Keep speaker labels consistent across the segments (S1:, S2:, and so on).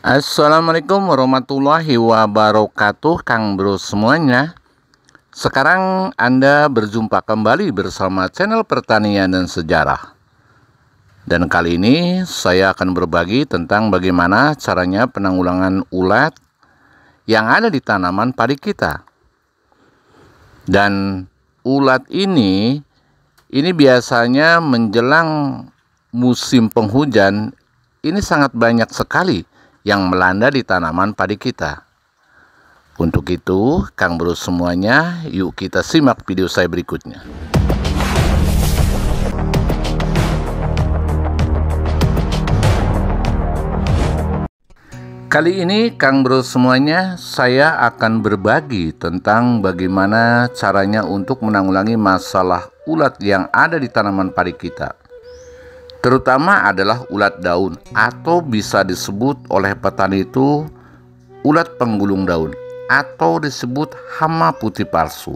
S1: Assalamualaikum warahmatullahi wabarakatuh, Kang Bro semuanya. Sekarang Anda berjumpa kembali bersama channel Pertanian dan Sejarah. Dan kali ini saya akan berbagi tentang bagaimana caranya penanggulangan ulat yang ada di tanaman padi kita. Dan ulat ini biasanya menjelang musim penghujan ini sangat banyak sekali yang melanda di tanaman padi kita. Untuk itu, Kang Bro semuanya, yuk kita simak video saya berikutnya. Kali ini, Kang Bro semuanya, saya akan berbagi tentang bagaimana caranya untuk menanggulangi masalah ulat yang ada di tanaman padi kita. Terutama adalah ulat daun, atau bisa disebut oleh petani itu ulat penggulung daun, atau disebut hama putih palsu.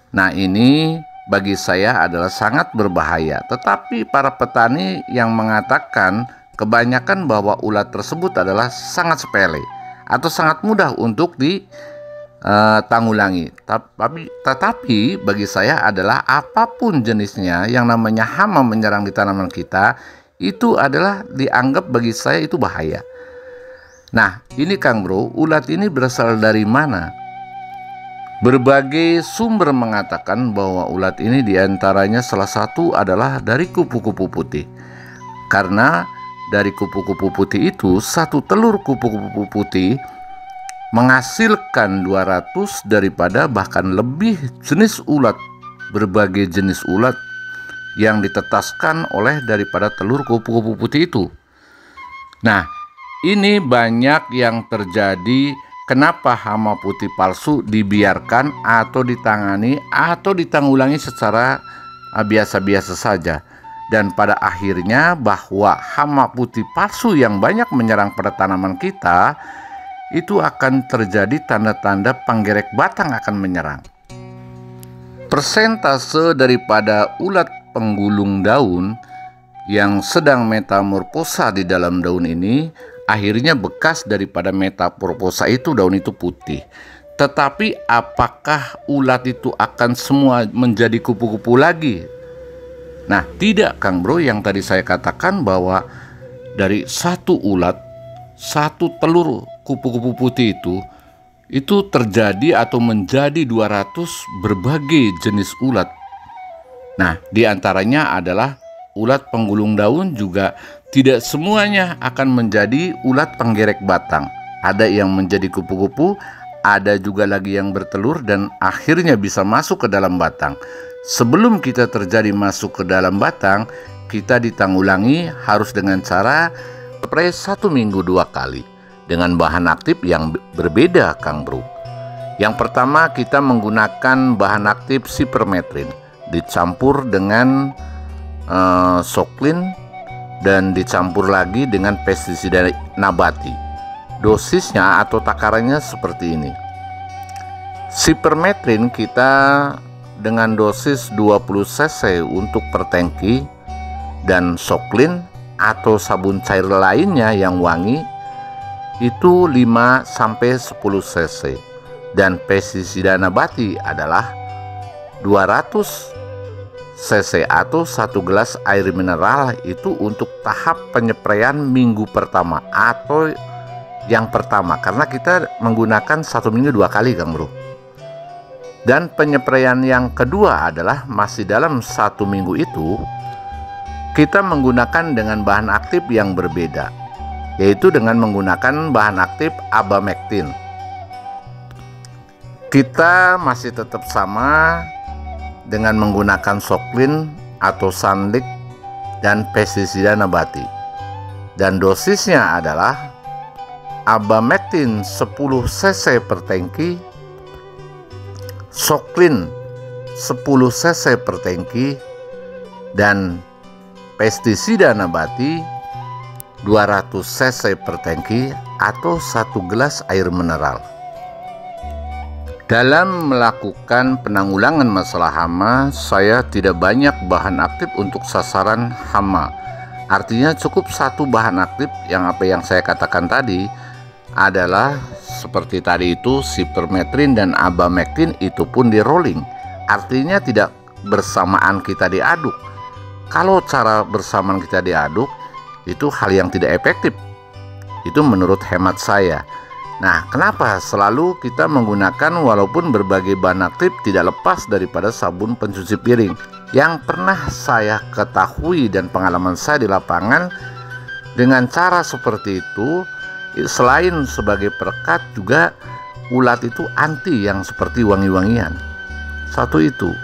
S1: Nah, ini bagi saya adalah sangat berbahaya. Tetapi para petani yang mengatakan kebanyakan bahwa ulat tersebut adalah sangat sepele atau sangat mudah untuk ditanggulangi. Tetapi bagi saya adalah apapun jenisnya yang namanya hama menyerang di tanaman kita, itu adalah dianggap bagi saya itu bahaya. Nah, ini Kang Bro, ulat ini berasal dari mana? Berbagai sumber mengatakan bahwa ulat ini diantaranya salah satu adalah dari kupu-kupu putih. Karena dari kupu-kupu putih itu, satu telur kupu-kupu putih menghasilkan 200 daripada bahkan lebih jenis ulat, berbagai jenis ulat yang ditetaskan oleh daripada telur kupu-kupu putih itu. Nah, ini banyak yang terjadi. Kenapa hama putih palsu dibiarkan atau ditangani atau ditanggulangi secara biasa-biasa saja, dan pada akhirnya bahwa hama putih palsu yang banyak menyerang pada tanaman kita itu akan terjadi tanda-tanda penggerek batang akan menyerang. Persentase daripada ulat penggulung daun yang sedang metamorfosa di dalam daun ini, akhirnya bekas daripada metamorfosa itu daun itu putih. Tetapi apakah ulat itu akan semua menjadi kupu-kupu lagi? Nah, tidak Kang Bro, yang tadi saya katakan bahwa dari satu ulat, satu telur kupu-kupu putih itu terjadi atau menjadi 200 berbagai jenis ulat. Nah, diantaranya adalah ulat penggulung daun juga tidak semuanya akan menjadi ulat penggerek batang. Ada yang menjadi kupu-kupu, ada juga lagi yang bertelur dan akhirnya bisa masuk ke dalam batang. Sebelum kita terjadi masuk ke dalam batang, kita ditanggulangi harus dengan cara spray 1 minggu 2 kali dengan bahan aktif yang berbeda Kang Bro. Yang pertama, kita menggunakan bahan aktif Cypermethrin dicampur dengan Soklin dan dicampur lagi dengan pestisida nabati. Dosisnya atau takarannya seperti ini. Cypermethrin kita dengan dosis 20 cc untuk per tangki, dan Soklin atau sabun cair lainnya yang wangi itu 5-10 cc, dan pestisida nabati adalah 200 cc atau 1 gelas air mineral itu untuk tahap penyepraian minggu pertama atau yang pertama, karena kita menggunakan 1 minggu 2 kali Kang Bro. Dan penyepraian yang kedua adalah masih dalam 1 minggu itu kita menggunakan dengan bahan aktif yang berbeda, yaitu dengan menggunakan bahan aktif Abamectin. Kita masih tetap sama dengan menggunakan Soklin atau Sunlight dan pestisida nabati. Dan dosisnya adalah Abamectin 10 cc per tangki, Soklin 10 cc per tangki, dan pestisida nabati 200 cc per tangki atau 1 gelas air mineral. Dalam melakukan penanggulangan masalah hama, saya tidak banyak bahan aktif untuk sasaran hama. Artinya cukup satu bahan aktif yang saya katakan tadi, adalah seperti tadi itu, sipermetrin dan abamectin itu pun di rolling. Artinya tidak bersamaan kita diaduk. Kalau cara bersamaan kita diaduk, itu hal yang tidak efektif. Itu menurut hemat saya. Nah, kenapa selalu kita menggunakan walaupun berbagai bahan aktif tidak lepas daripada sabun pencuci piring? Yang pernah saya ketahui dan pengalaman saya di lapangan, dengan cara seperti itu, selain sebagai perekat juga ulat itu anti yang seperti wangi-wangian. Satu itu.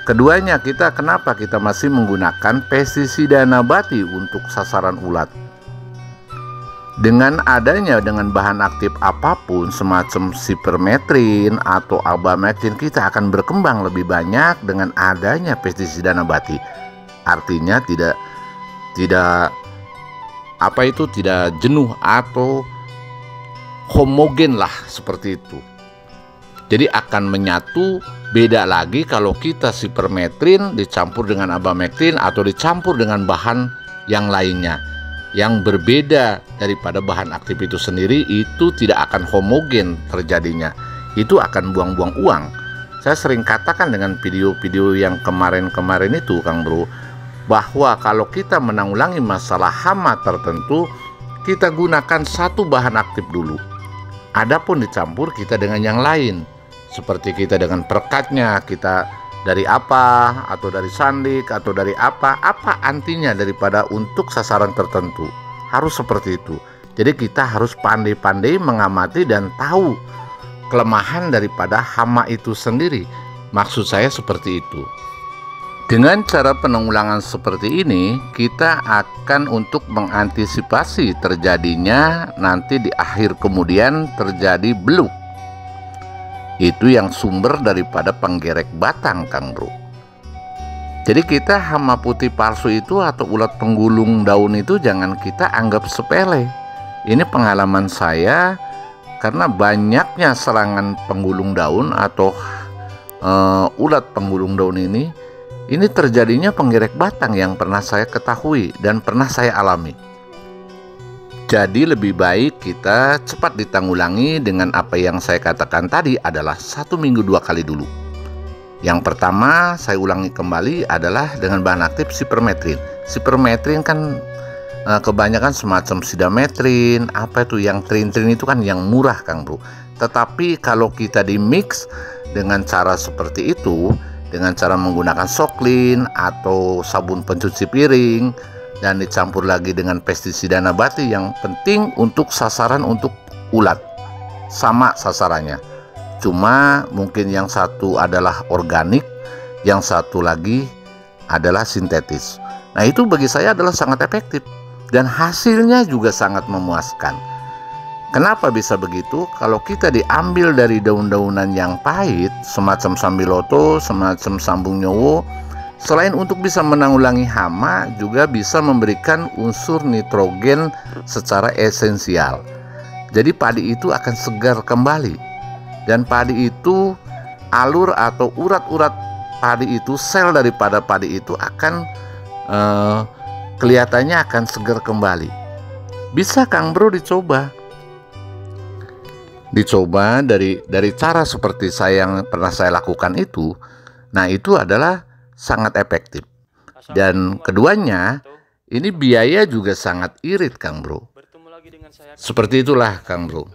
S1: Keduanya, kenapa kita masih menggunakan pestisida nabati untuk sasaran ulat? Dengan bahan aktif apapun semacam sipermetrin atau abamectin, kita akan berkembang lebih banyak dengan adanya pestisida nabati. Artinya tidak jenuh atau homogen lah seperti itu. Jadi akan menyatu. Beda lagi kalau kita sipermetrin dicampur dengan abamectin atau dicampur dengan bahan yang lainnya yang berbeda daripada bahan aktif itu sendiri, itu tidak akan homogen terjadinya. Itu akan buang-buang uang. Saya sering katakan dengan video-video yang kemarin-kemarin itu, Kang Bro, bahwa kalau kita menanggulangi masalah hama tertentu, kita gunakan satu bahan aktif dulu. Adapun dicampur kita dengan yang lain. Seperti kita dengan perekatnya, kita dari apa, atau dari sandik, atau dari apa antinya daripada untuk sasaran tertentu. Harus seperti itu. Jadi kita harus pandai-pandai mengamati dan tahu kelemahan daripada hama itu sendiri. Maksud saya seperti itu. Dengan cara penanggulangan seperti ini, kita akan untuk mengantisipasi terjadinya nanti di akhir kemudian terjadi beluk. Itu yang sumber daripada penggerek batang, Kang Bro. Jadi kita hama putih palsu itu atau ulat penggulung daun itu jangan kita anggap sepele. Ini pengalaman saya, karena banyaknya serangan penggulung daun atau ulat penggulung daun ini terjadinya penggerek batang yang pernah saya ketahui dan pernah saya alami. Jadi lebih baik kita cepat ditanggulangi dengan apa yang saya katakan tadi adalah 1 minggu 2 kali dulu. Yang pertama, saya ulangi kembali, adalah dengan bahan aktif sipermetrin. Sipermetrin kan kebanyakan semacam sidametrin, apa itu yang trin-trin itu kan yang murah, Kang Bro. Tetapi kalau kita di mix dengan cara seperti itu, dengan cara menggunakan soklin atau sabun pencuci piring, dan dicampur lagi dengan pestisida nabati, yang penting untuk sasaran untuk ulat sama sasarannya. Cuma mungkin yang satu adalah organik, yang satu lagi adalah sintetis. Nah, itu bagi saya adalah sangat efektif dan hasilnya juga sangat memuaskan. Kenapa bisa begitu? Kalau kita diambil dari daun-daunan yang pahit semacam sambiloto, semacam sambung nyowo, selain untuk bisa menanggulangi hama, juga bisa memberikan unsur nitrogen secara esensial. Jadi padi itu akan segar kembali. Dan padi itu, alur atau urat-urat padi itu, sel daripada padi itu akan kelihatannya akan segar kembali. Bisa, Kang Bro, dicoba dari cara seperti yang pernah saya lakukan itu. Nah, itu adalah sangat efektif. Dan keduanya, ini biaya juga sangat irit, Kang Bro. Seperti itulah, Kang Bro.